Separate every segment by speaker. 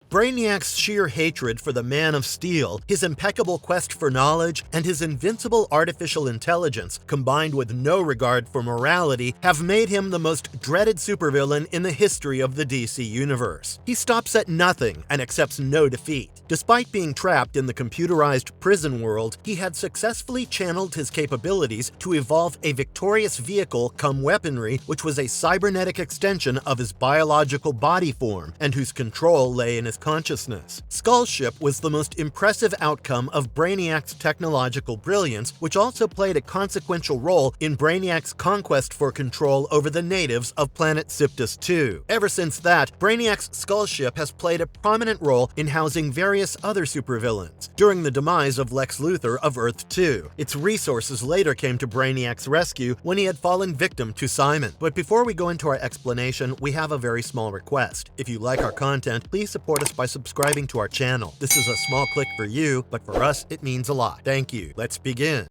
Speaker 1: Brainiac's sheer hatred for the Man of Steel, his impeccable quest for knowledge, and his invincible artificial intelligence, combined with no regard for morality, have made him the most dreaded supervillain in the history of the DC Universe. He stops at nothing and accepts no defeat. Despite being trapped in the computerized prison world, he had successfully channeled his capabilities to evolve a victorious vehicle cum weaponry which was a cybernetic extension of his biological body form and whose control lay in his consciousness. Skullship was the most impressive outcome of Brainiac's technological brilliance, which also played a consequential role in Brainiac's conquest for control over the natives of planet Siptus II. Ever since that, Brainiac's Skullship has played a prominent role in housing various other supervillains. During the demise of Lex Luthor of Earth 2, its resources later came to Brainiac's rescue when he had fallen victim to Simon. But before we go into our explanation, we have a very small request. If you like our content, please support us by subscribing to our channel. This is a small click for you, but for us, it means a lot. Thank you. Let's begin.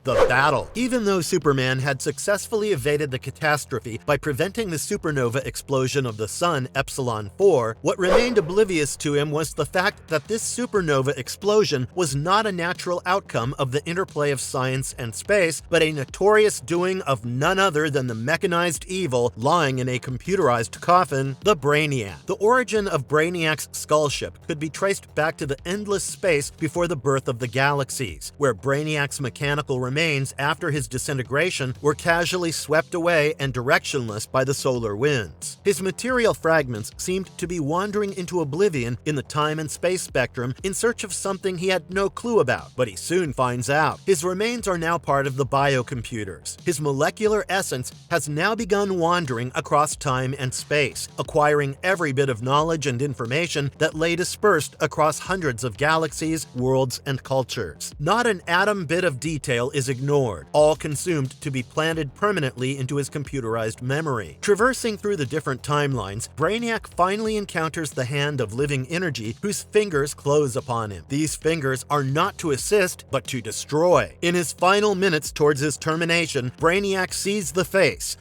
Speaker 1: The battle. Even though Superman had successfully evaded the catastrophe by preventing the supernova explosion of the sun Epsilon 4, what remained oblivious to him was the fact that this supernova explosion was not a natural outcome of the interplay of science and space, but a notorious doing of none other than the mechanized evil lying in a computerized coffin, the Brainiac. The origin of Brainiac's Skullship could be traced back to the endless space before the birth of the galaxies, where Brainiac's mechanical remains after his disintegration were casually swept away and directionless by the solar winds. His material fragments seemed to be wandering into oblivion in the time and space spectrum in search of something he had no clue about, but he soon finds out. His remains are now part of the biocomputers. His molecular essence has now begun wandering across time and space, acquiring every bit of knowledge and information that lay dispersed across hundreds of galaxies, worlds, and cultures. Not an atom bit of detail is ignored, all consumed to be planted permanently into his computerized memory. Traversing through the different timelines, Brainiac finally encounters the hand of living energy whose fingers close upon him. These fingers are not to assist, but to destroy. In his final minutes towards his termination, Brainiac sees the face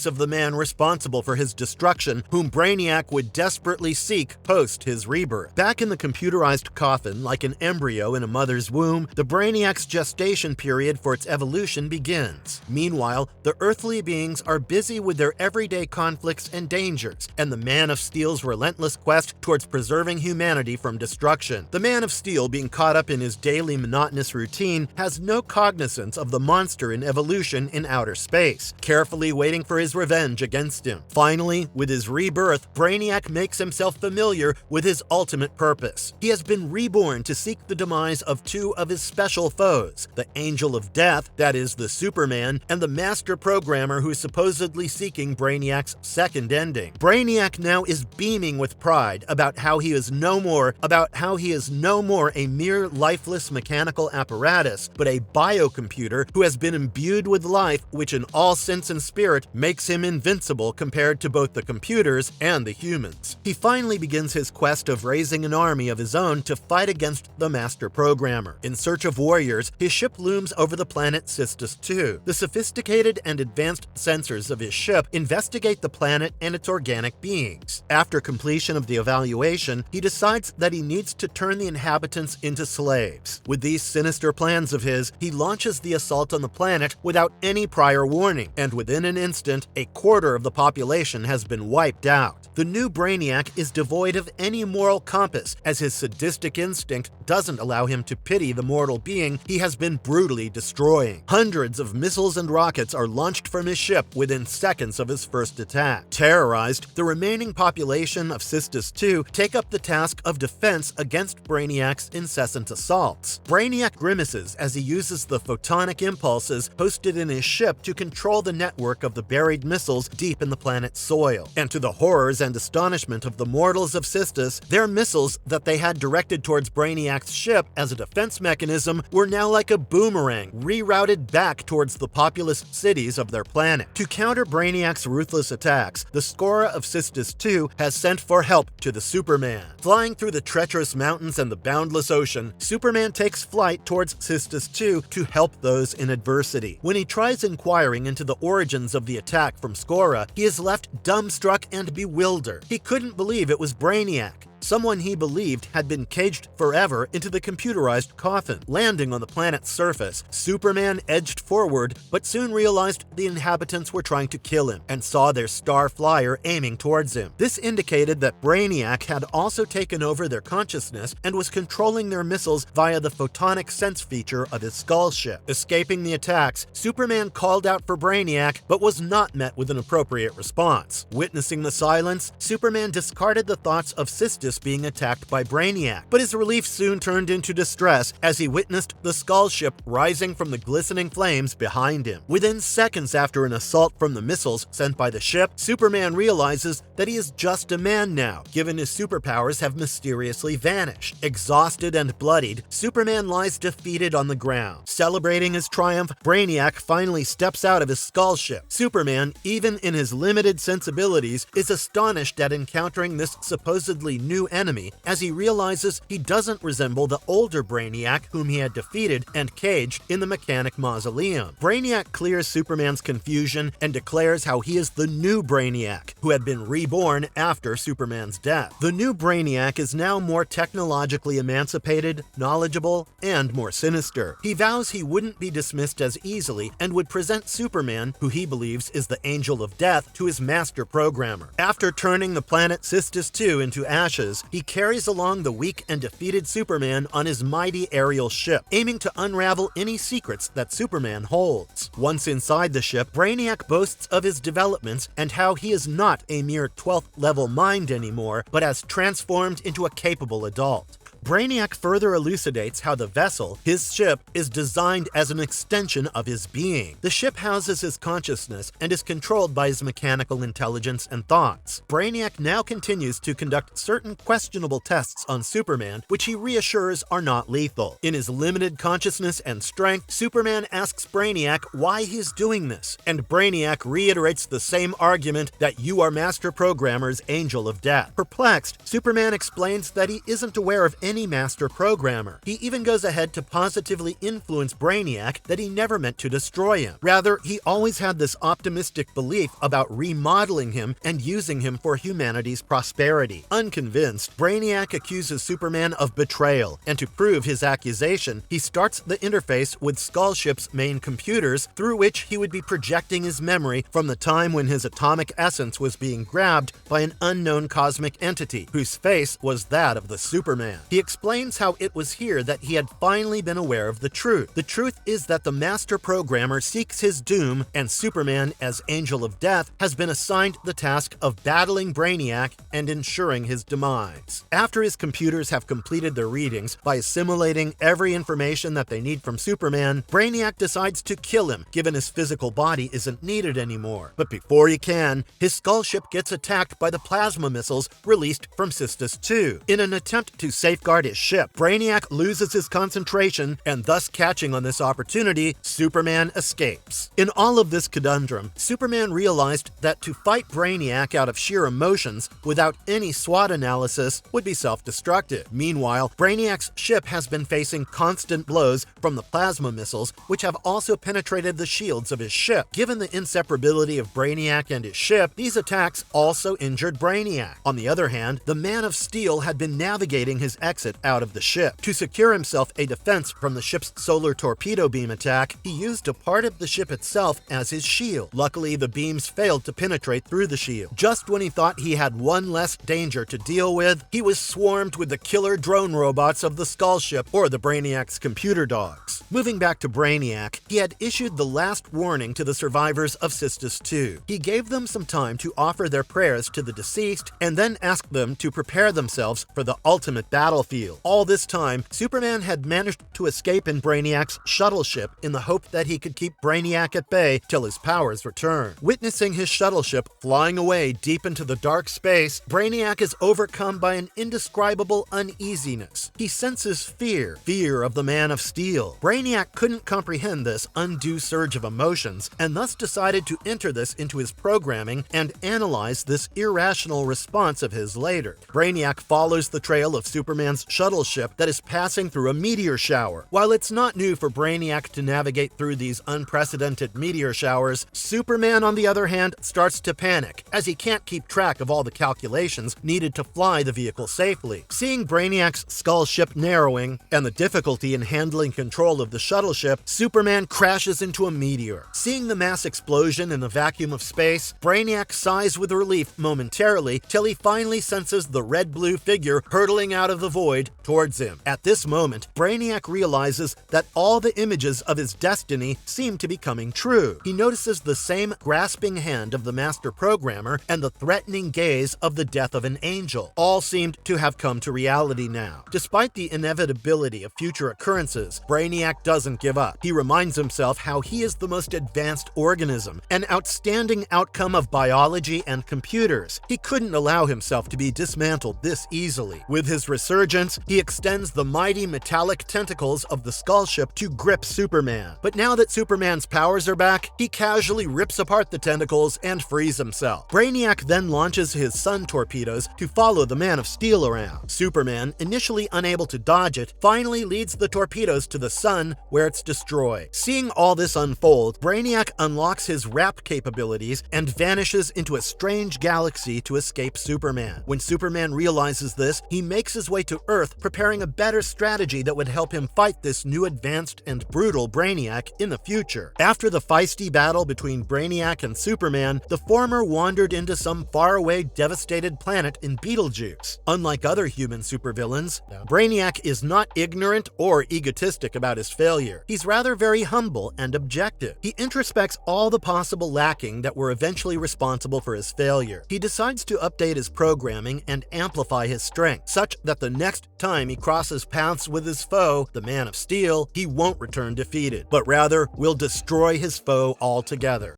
Speaker 1: of the man responsible for his destruction, whom Brainiac would desperately seek post his rebirth. Back in the computerized coffin, like an embryo in a mother's womb, the Brainiac's gestation period for its evolution begins. Meanwhile, the earthly beings are busy with their everyday conflicts and dangers, and the Man of Steel's relentless quest towards preserving humanity from destruction. The Man of Steel, being caught up in his daily monotonous routine, has no cognizance of the monster in evolution in outer space, carefully waiting for his revenge against him. Finally, with his rebirth, Brainiac makes himself familiar with his ultimate purpose. He has been reborn to seek the demise of two of his special foes, the Angel of Death, that is the Superman, and the master programmer who is supposedly seeking Brainiac's second ending. Brainiac now is beaming with pride about how he is no more a mere lifeless mechanical apparatus, but a biocomputer who has been imbued with life, which in all sense and spirit makes him invincible compared to both the computers and the humans. He finally begins his quest of raising an army of his own to fight against the master programmer. In search of warriors, his ship looms over the planet Siptus II. The sophisticated and advanced sensors of his ship investigate the planet and its organic beings. After completion of the evaluation, he decides that he needs to turn the inhabitants into slaves. With these sinister plans of his, he launches the assault on the planet without any prior warning, and within an instant, a quarter of the population has been wiped out. The new Brainiac is devoid of any moral compass, as his sadistic instinct doesn't allow him to pity the mortal being he has been brutally destroying. Hundreds of missiles and rockets are launched from his ship within seconds of his first attack. Terrorized, the remaining population of Siptus II take up the task of defense against Brainiac's incessant assaults. Brainiac grimaces as he uses the photonic impulses hosted in his ship to control the network of the buried missiles deep in the planet's soil. And to the horrors and astonishment of the mortals of Siptus, their missiles that they had directed towards Brainiac's ship as a defense mechanism were now like a boomerang, rerouted back towards the populous cities of their planet. To counter Brainiac's ruthless attacks, the Skora of Siptus II has sent for help to the Superman. Flying through the treacherous mountains and the boundless ocean, Superman takes flight towards Siptus II to help those in adversity. When he tries inquiring into the origins of the attack from Skora, he is left dumbstruck and bewildered. He couldn't believe it was Brainiac. someone he believed had been caged forever into the computerized coffin. Landing on the planet's surface, Superman edged forward, but soon realized the inhabitants were trying to kill him and saw their star flyer aiming towards him. This indicated that Brainiac had also taken over their consciousness and was controlling their missiles via the photonic sense feature of his skull ship. Escaping the attacks, Superman called out for Brainiac, but was not met with an appropriate response. Witnessing the silence, Superman discarded the thoughts of Sistis being attacked by Brainiac, but his relief soon turned into distress as he witnessed the skull ship rising from the glistening flames behind him. Within seconds after an assault from the missiles sent by the ship, Superman realizes that he is just a man now, given his superpowers have mysteriously vanished. Exhausted and bloodied, Superman lies defeated on the ground. Celebrating his triumph, Brainiac finally steps out of his skull ship. Superman, even in his limited sensibilities, is astonished at encountering this supposedly new enemy, as he realizes he doesn't resemble the older Brainiac whom he had defeated and caged in the Mechanic Mausoleum. Brainiac clears Superman's confusion and declares how he is the new Brainiac, who had been reborn after Superman's death. The new Brainiac is now more technologically emancipated, knowledgeable, and more sinister. He vows he wouldn't be dismissed as easily and would present Superman, who he believes is the Angel of Death, to his master programmer. After turning the planet Sistis II into ashes, he carries along the weak and defeated Superman on his mighty aerial ship, aiming to unravel any secrets that Superman holds. Once inside the ship, Brainiac boasts of his developments and how he is not a mere 12th level mind anymore, but has transformed into a capable adult. Brainiac further elucidates how the vessel, his ship, is designed as an extension of his being. The ship houses his consciousness and is controlled by his mechanical intelligence and thoughts. Brainiac now continues to conduct certain questionable tests on Superman, which he reassures are not lethal. In his limited consciousness and strength, Superman asks Brainiac why he's doing this, and Brainiac reiterates the same argument that you are Master Programmer's Angel of Death. Perplexed, Superman explains that he isn't aware of any master programmer. He even goes ahead to positively influence Brainiac that he never meant to destroy him. Rather, he always had this optimistic belief about remodeling him and using him for humanity's prosperity. Unconvinced, Brainiac accuses Superman of betrayal, and to prove his accusation, he starts the interface with Skullship's main computers, through which he would be projecting his memory from the time when his atomic essence was being grabbed by an unknown cosmic entity, whose face was that of the Superman. He explains how it was here that he had finally been aware of the truth. The truth is that the master programmer seeks his doom, and Superman, as Angel of Death, has been assigned the task of battling Brainiac and ensuring his demise. After his computers have completed their readings by assimilating every information that they need from Superman, Brainiac decides to kill him, given his physical body isn't needed anymore. But before he can, his skull ship gets attacked by the plasma missiles released from Sistis II. In an attempt to safeguard his ship, Brainiac loses his concentration, and thus catching on this opportunity, Superman escapes. In all of this conundrum, Superman realized that to fight Brainiac out of sheer emotions without any SWOT analysis would be self-destructive. Meanwhile, Brainiac's ship has been facing constant blows from the plasma missiles, which have also penetrated the shields of his ship. Given the inseparability of Brainiac and his ship, these attacks also injured Brainiac. On the other hand, the Man of Steel had been navigating his exit out of the ship. To secure himself a defense from the ship's solar torpedo beam attack, he used a part of the ship itself as his shield. Luckily, the beams failed to penetrate through the shield. Just when he thought he had one less danger to deal with, he was swarmed with the killer drone robots of the Skull Ship, or the Brainiac's computer dogs. Moving back to Brainiac, he had issued the last warning to the survivors of Sistis II. He gave them some time to offer their prayers to the deceased, and then asked them to prepare themselves for the ultimate battlefield. All this time, Superman had managed to escape in Brainiac's shuttle ship in the hope that he could keep Brainiac at bay till his powers returned. Witnessing his shuttle ship flying away deep into the dark space, Brainiac is overcome by an indescribable uneasiness. He senses fear of the Man of Steel. Brainiac couldn't comprehend this undue surge of emotions, and thus decided to enter this into his programming and analyze this irrational response of his later. Brainiac follows the trail of Superman's Superman's shuttle ship that is passing through a meteor shower. While it's not new for Brainiac to navigate through these unprecedented meteor showers, Superman, on the other hand, starts to panic, as he can't keep track of all the calculations needed to fly the vehicle safely. Seeing Brainiac's skull ship narrowing, and the difficulty in handling control of the shuttle ship, Superman crashes into a meteor. Seeing the mass explosion in the vacuum of space, Brainiac sighs with relief momentarily till he finally senses the red-blue figure hurtling out of the void towards him. At this moment, Brainiac realizes that all the images of his destiny seem to be coming true. He notices the same grasping hand of the master programmer and the threatening gaze of the death of an angel. All seemed to have come to reality now. Despite the inevitability of future occurrences, Brainiac doesn't give up. He reminds himself how he is the most advanced organism, an outstanding outcome of biology and computers. He couldn't allow himself to be dismantled this easily. With his resurgence, he extends the mighty metallic tentacles of the skull ship to grip Superman. But now that Superman's powers are back, he casually rips apart the tentacles and frees himself. Brainiac then launches his sun torpedoes to follow the Man of Steel around. Superman, initially unable to dodge it, finally leads the torpedoes to the sun, where it's destroyed. Seeing all this unfold, Brainiac unlocks his wrap capabilities and vanishes into a strange galaxy to escape Superman. When Superman realizes this, he makes his way to Earth, preparing a better strategy that would help him fight this new advanced and brutal Brainiac in the future. After the feisty battle between Brainiac and Superman, the former wandered into some faraway, devastated planet in Betelgeuse. Unlike other human supervillains, Brainiac is not ignorant or egotistic about his failure. He's rather very humble and objective. He introspects all the possible lacking that were eventually responsible for his failure. He decides to update his programming and amplify his strength, such that the next time he crosses paths with his foe, the Man of Steel, he won't return defeated, but rather will destroy his foe altogether.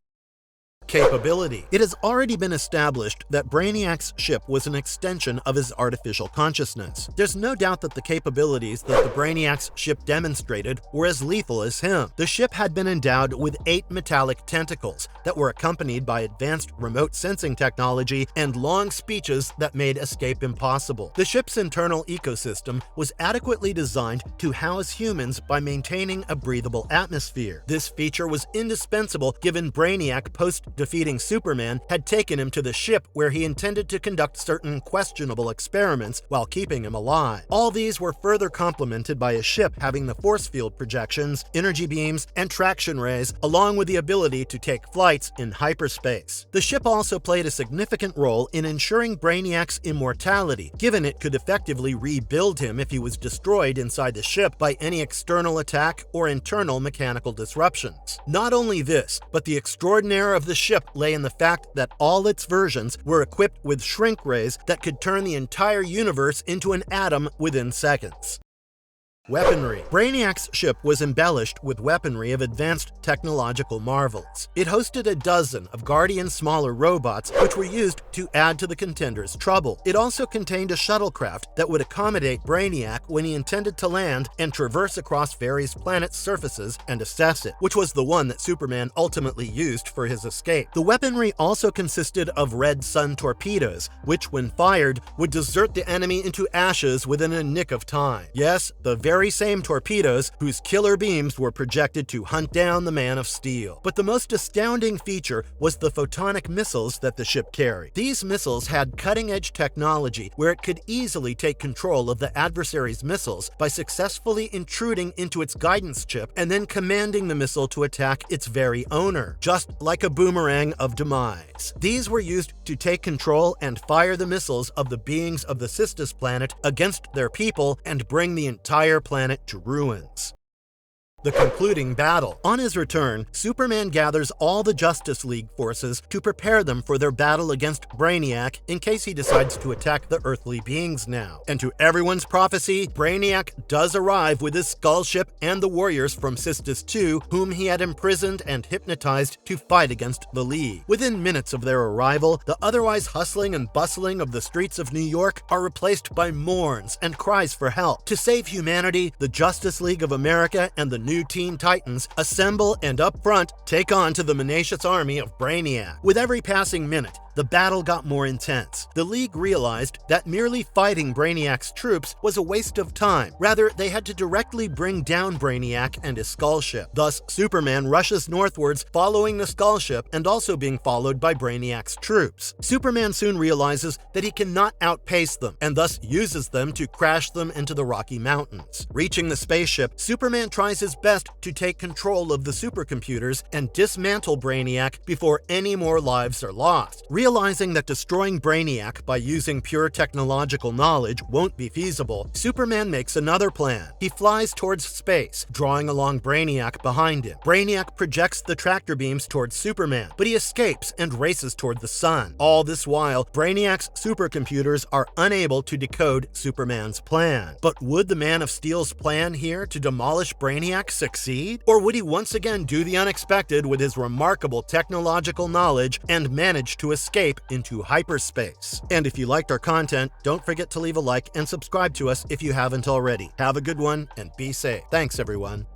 Speaker 1: Capability. It has already been established that Brainiac's ship was an extension of his artificial consciousness. There's no doubt that the capabilities that the Brainiac's ship demonstrated were as lethal as him. The ship had been endowed with 8 metallic tentacles that were accompanied by advanced remote sensing technology and long speeches that made escape impossible. The ship's internal ecosystem was adequately designed to house humans by maintaining a breathable atmosphere. This feature was indispensable given Brainiac post-defeating Superman had taken him to the ship where he intended to conduct certain questionable experiments while keeping him alive. All these were further complemented by a ship having the force field projections, energy beams, and traction rays, along with the ability to take flights in hyperspace. The ship also played a significant role in ensuring Brainiac's immortality, given it could effectively rebuild him if he was destroyed inside the ship by any external attack or internal mechanical disruptions. Not only this, but the extraordinaire of the ship lay in the fact that all its versions were equipped with shrink rays that could turn the entire universe into an atom within seconds. Weaponry. Brainiac's ship was embellished with weaponry of advanced technological marvels. It hosted a dozen of Guardian smaller robots which were used to add to the contender's trouble. It also contained a shuttlecraft that would accommodate Brainiac when he intended to land and traverse across various planets' surfaces and assess it, which was the one that Superman ultimately used for his escape. The weaponry also consisted of red sun torpedoes, which when fired would desert the enemy into ashes within a nick of time. Yes, the very same torpedoes whose killer beams were projected to hunt down the Man of Steel. But the most astounding feature was the photonic missiles that the ship carried. These missiles had cutting-edge technology where it could easily take control of the adversary's missiles by successfully intruding into its guidance chip and then commanding the missile to attack its very owner, just like a boomerang of demise. These were used to take control and fire the missiles of the beings of the Sisters planet against their people and bring the entire planet to ruins. The concluding battle. On his return, Superman gathers all the Justice League forces to prepare them for their battle against Brainiac in case he decides to attack the earthly beings now. And to everyone's prophecy, Brainiac does arrive with his skull ship and the warriors from Sisters 2, whom he had imprisoned and hypnotized to fight against the League. Within minutes of their arrival, the otherwise hustling and bustling of the streets of New York are replaced by mourns and cries for help. To save humanity, the Justice League of America and the new Teen Titans assemble and up front take on to the menacious army of Brainiac. With every passing minute, the battle got more intense. The League realized that merely fighting Brainiac's troops was a waste of time. Rather, they had to directly bring down Brainiac and his skull ship. Thus, Superman rushes northwards, following the skull ship and also being followed by Brainiac's troops. Superman soon realizes that he cannot outpace them, and thus uses them to crash them into the Rocky Mountains. Reaching the spaceship, Superman tries his best to take control of the supercomputers and dismantle Brainiac before any more lives are lost. Realizing that destroying Brainiac by using pure technological knowledge won't be feasible, Superman makes another plan. He flies towards space, drawing along Brainiac behind him. Brainiac projects the tractor beams towards Superman, but he escapes and races toward the sun. All this while, Brainiac's supercomputers are unable to decode Superman's plan. But would the Man of Steel's plan here to demolish Brainiac succeed? Or would he once again do the unexpected with his remarkable technological knowledge and manage to escape into hyperspace? And if you liked our content, don't forget to leave a like and subscribe to us if you haven't already. Have a good one and be safe. Thanks, everyone.